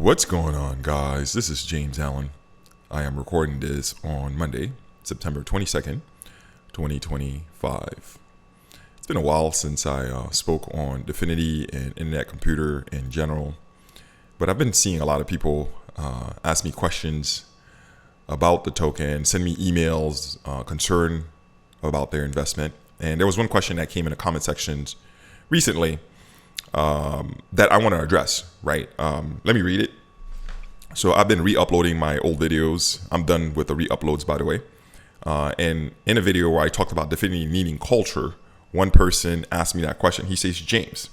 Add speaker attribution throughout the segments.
Speaker 1: What's going on, guys? This is James Allen. I am recording this on Monday, September 22nd, 2025. It's been a while since I spoke on DFinity and internet computer in general, but I've been seeing a lot of people ask me questions about the token, send me emails, concern about their investment. And there was one question that came in the comment sections recently that I want to address, right? Let me read it. So I've been re-uploading my old videos. I'm done with the re-uploads, by the way. And in a video where I talked about DFinity needing culture, one person asked me that question. He says, James,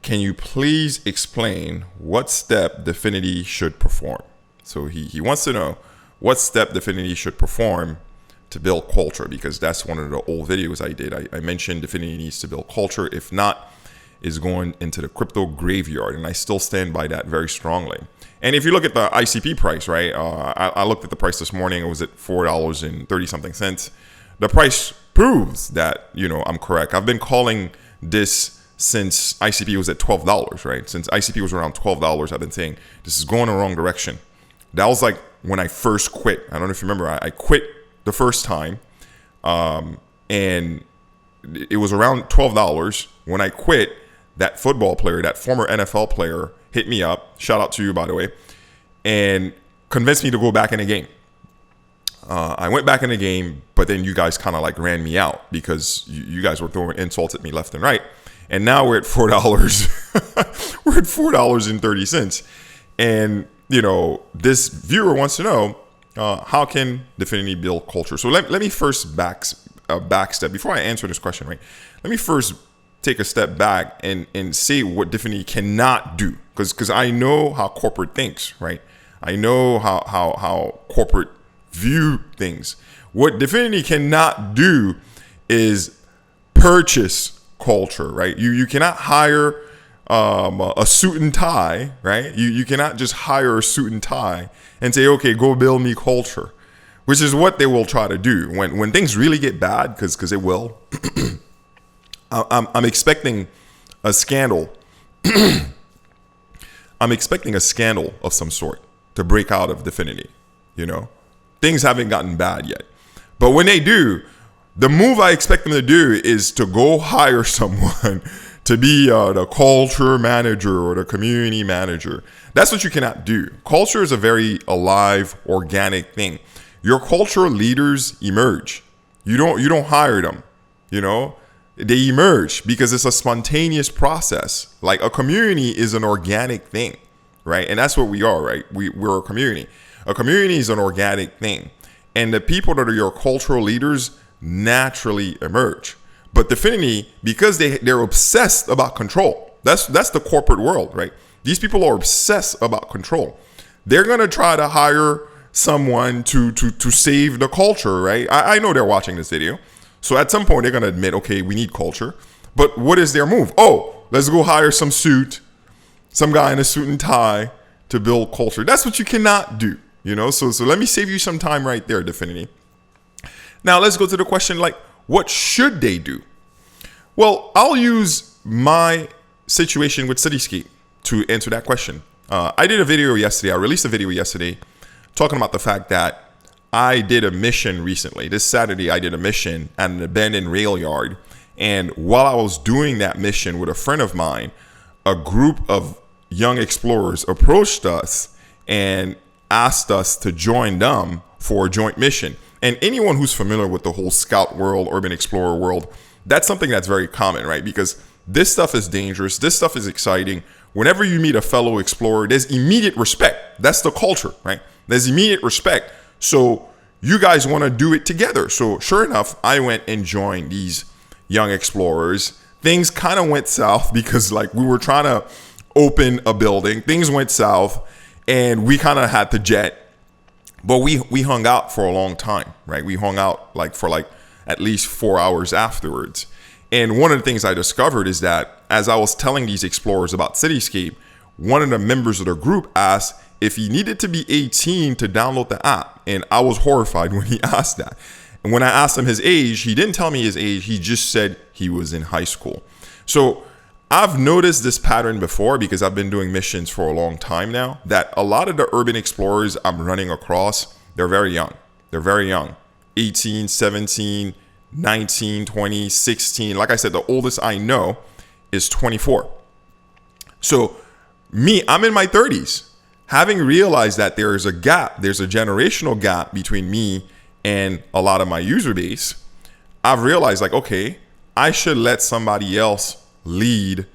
Speaker 1: can you please explain what step DFinity should perform? So he wants to know what step DFinity should perform to build culture, because that's one of the old videos I did. I mentioned DFinity needs to build culture. If not, is going into the crypto graveyard. And I still stand by that very strongly. And if you look at the ICP price, right? I looked at the price this morning. It was at $4.30 something cents. The price proves that, I'm correct. I've been calling this since ICP was at $12, right? Since ICP was around $12, I've been saying this is going the wrong direction. That was like when I first quit. I don't know if you remember. I quit the first time. And it was around $12 when I quit. That football player, that former NFL player, hit me up. Shout out to you, by the way, and convinced me to go back in the game. I went back in the game, but then you guys kind of like ran me out because you guys were throwing insults at me left and right. And now we're at $4. We're at $4.30. And, this viewer wants to know, how can DFinity build culture? So let me first backstep before I answer this question, right? Let me first take a step back and say what DFinity cannot do, because I know how corporate thinks, right? I know how corporate view things. What DFinity cannot do is purchase culture, right? You cannot hire a suit and tie, right? You cannot just hire a suit and tie and say, okay, go build me culture, which is what they will try to do when things really get bad, because it will. I'm expecting a scandal. I'm expecting a scandal of some sort to break out of DFinity. Things haven't gotten bad yet. But when they do, the move I expect them to do is to go hire someone to be the culture manager or the community manager. That's what you cannot do. Culture is a very alive, organic thing. Your cultural leaders emerge. You don't hire them, They emerge because it's a spontaneous process. Like a community is an organic thing, right? And that's what we are, right? We're a community. A community is an organic thing. And the people that are your cultural leaders naturally emerge. But DFinity, because they're obsessed about control. That's the corporate world, right? These people are obsessed about control. They're going to try to hire someone to save the culture, right? I know they're watching this video. So at some point, they're going to admit, okay, we need culture. But what is their move? Oh, let's go hire some guy in a suit and tie to build culture. That's what you cannot do, So let me save you some time right there, DFinity. Now, let's go to the question, what should they do? Well, I'll use my situation with Cityscape to answer that question. I did a video yesterday. I released a video yesterday talking about the fact that I did a mission recently. This Saturday, I did a mission at an abandoned rail yard. And while I was doing that mission with a friend of mine, a group of young explorers approached us and asked us to join them for a joint mission. And anyone who's familiar with the whole scout world, urban explorer world, that's something that's very common, right? Because this stuff is dangerous. This stuff is exciting. Whenever you meet a fellow explorer, there's immediate respect. That's the culture, right? There's immediate respect. So you guys want to do it together. So sure enough, I went and joined these young explorers. Things kind of went south because we were trying to open a building. Things went south and we kind of had to jet. But we hung out for a long time, right? We hung out for at least 4 hours afterwards. And one of the things I discovered is that as I was telling these explorers about Cityscape, one of the members of the group asked if he needed to be 18 to download the app. And I was horrified when he asked that. And when I asked him his age, he didn't tell me his age. He just said he was in high school. So I've noticed this pattern before because I've been doing missions for a long time now, that a lot of the urban explorers I'm running across, they're very young. They're very young. 18, 17, 19, 20, 16. Like I said, the oldest I know is 24. So me, I'm in my 30s. Having realized that there is a gap, there's a generational gap between me and a lot of my user base, I've realized like, okay, I should let somebody else lead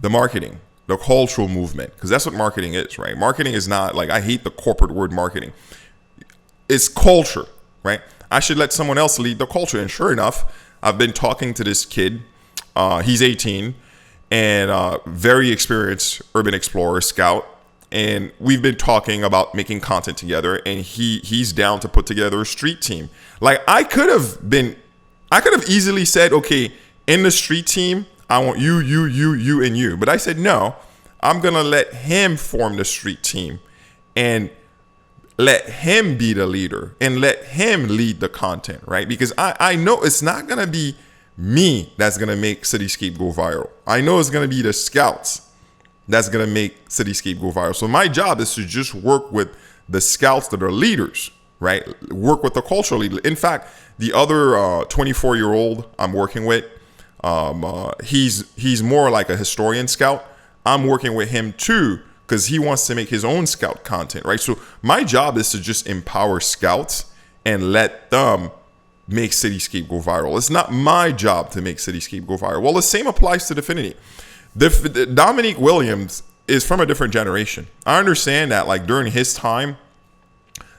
Speaker 1: the marketing, the cultural movement, because that's what marketing is, right? Marketing is not like, I hate the corporate word marketing. It's culture, right? I should let someone else lead the culture. And sure enough, I've been talking to this kid. He's 18 and very experienced urban explorer, scout. And we've been talking about making content together, and he's down to put together a street team. Like I could have easily said, okay, in the street team, I want you, and you. But I said, no, I'm going to let him form the street team and let him be the leader and let him lead the content, right? Because I know it's not going to be me that's going to make Cityscape go viral. I know it's going to be the scouts that's going to make Cityscape go viral. So my job is to just work with the scouts that are leaders, right? Work with the cultural leader. In fact, the other 24-year-old I'm working with, he's more like a historian scout. I'm working with him too because he wants to make his own scout content, right? So my job is to just empower scouts and let them make Cityscape go viral. It's not my job to make Cityscape go viral. Well, the same applies to DFinity. Dominique Williams is from a different generation. I understand that like during his time,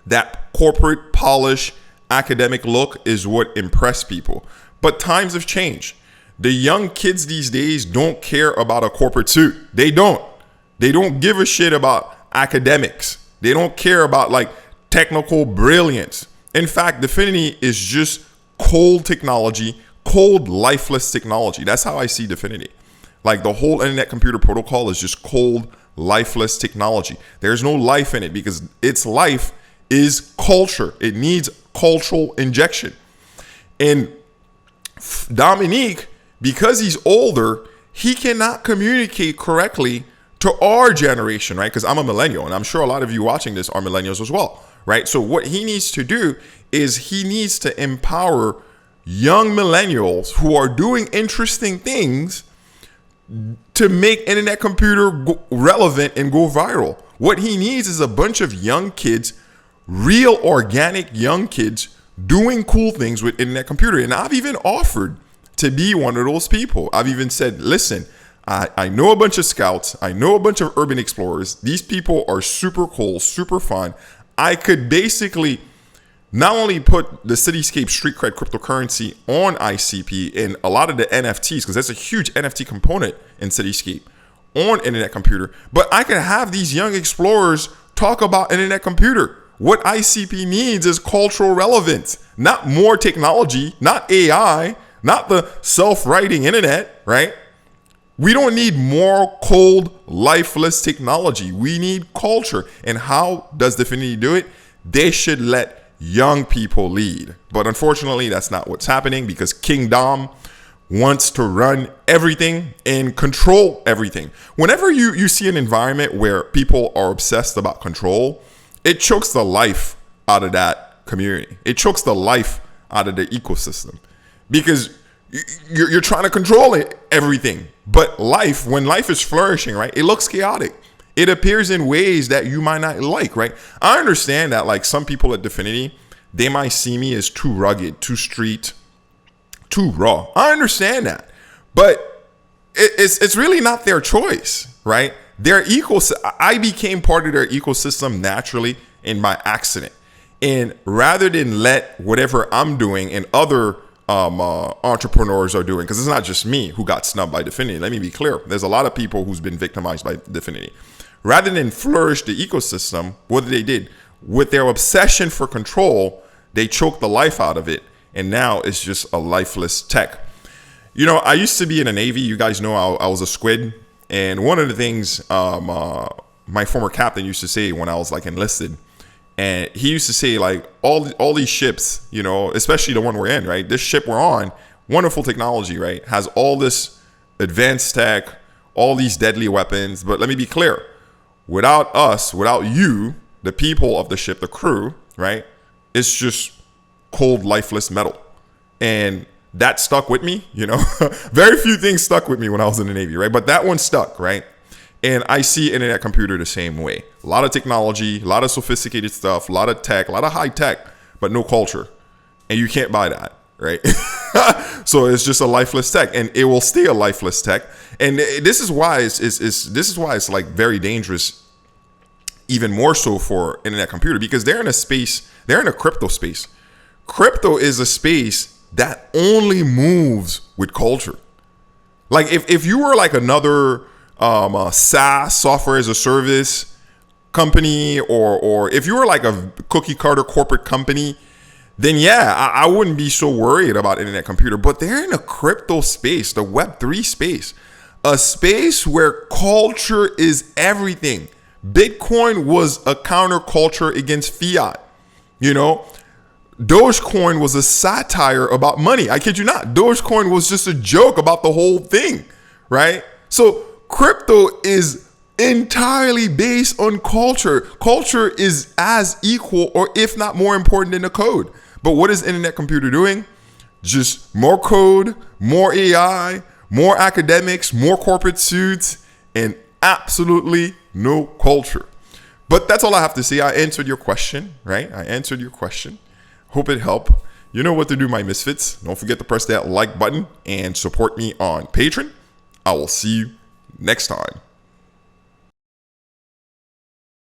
Speaker 1: that corporate polish academic look is what impressed people. But times have changed. The young kids these days don't care about a corporate suit. They don't. They don't give a shit about academics. They don't care about like technical brilliance. In fact, DFinity is just cold technology, cold lifeless technology. That's how I see DFinity. Like the whole internet computer protocol is just cold, lifeless technology. There's no life in it because its life is culture. It needs cultural injection. And Dominique, because he's older, he cannot communicate correctly to our generation, right? Because I'm a millennial, and I'm sure a lot of you watching this are millennials as well, right? So what he needs to do is he needs to empower young millennials who are doing interesting things to make internet computer relevant and go viral. What he needs is a bunch of young kids, real organic young kids doing cool things with internet computer. And I've even offered to be one of those people. I've even said, listen, I know a bunch of scouts. I know a bunch of urban explorers. These people are super cool, super fun. I could basically not only put the Cityscape street cred cryptocurrency on ICP and a lot of the NFTs, because that's a huge NFT component in Cityscape, on internet computer, but I can have these young explorers talk about internet computer. What ICP needs is cultural relevance, not more technology, not AI, not the self-writing internet, right? We don't need more cold, lifeless technology. We need culture. And how does DFinity do it? They should let young people lead. But unfortunately, that's not what's happening because King Dom wants to run everything and control everything. Whenever you see an environment where people are obsessed about control, it chokes the life out of that community. It chokes the life out of the ecosystem because you're trying to control everything. But life, when life is flourishing, right, it looks chaotic. It appears in ways that you might not like, right? I understand that like some people at DFinity, they might see me as too rugged, too street, too raw. I understand that. But it's really not their choice, right? Their I became part of their ecosystem naturally and by accident. And rather than let whatever I'm doing and other entrepreneurs are doing, because it's not just me who got snubbed by DFinity. Let me be clear. There's a lot of people who's been victimized by DFinity. Rather than flourish the ecosystem, what they did with their obsession for control, they choked the life out of it. And now it's just a lifeless tech. You know, I used to be in the Navy. You guys know I was a squid. And one of the things my former captain used to say when I was like enlisted, and he used to say like all these ships, you know, especially the one we're in, right? This ship we're on, wonderful technology, right? Has all this advanced tech, all these deadly weapons. But let me be clear. Without us, without you, the people of the ship, the crew, right? It's just cold, lifeless metal. And that stuck with me, you know. Very few things stuck with me when I was in the Navy, right? But that one stuck, right? And I see internet computer the same way. A lot of technology, a lot of sophisticated stuff, a lot of tech, a lot of high tech, but no culture. And you can't buy that, right? So it's just a lifeless tech, and it will stay a lifeless tech. And this is why it's like very dangerous, even more so for internet computer, because they're in a space, they're in a crypto space. Crypto is a space that only moves with culture. Like if you were like another SaaS, software as a service company, or if you were like a cookie cutter corporate company, then yeah, I wouldn't be so worried about internet computer. But they're in a crypto space, the Web3 space, a space where culture is everything. Bitcoin was a counterculture against fiat. You know, Dogecoin was a satire about money. I kid you not. Dogecoin was just a joke about the whole thing, right? So crypto is entirely based on culture. Culture is as equal, or if not more important, than the code. But what is internet computer doing? Just more code, more AI, more academics, more corporate suits, and absolutely no culture. But that's all I have to say. I answered your question, right? I answered your question. Hope it helped. You know what to do, my misfits. Don't forget to press that like button and support me on Patreon. I will see you next time.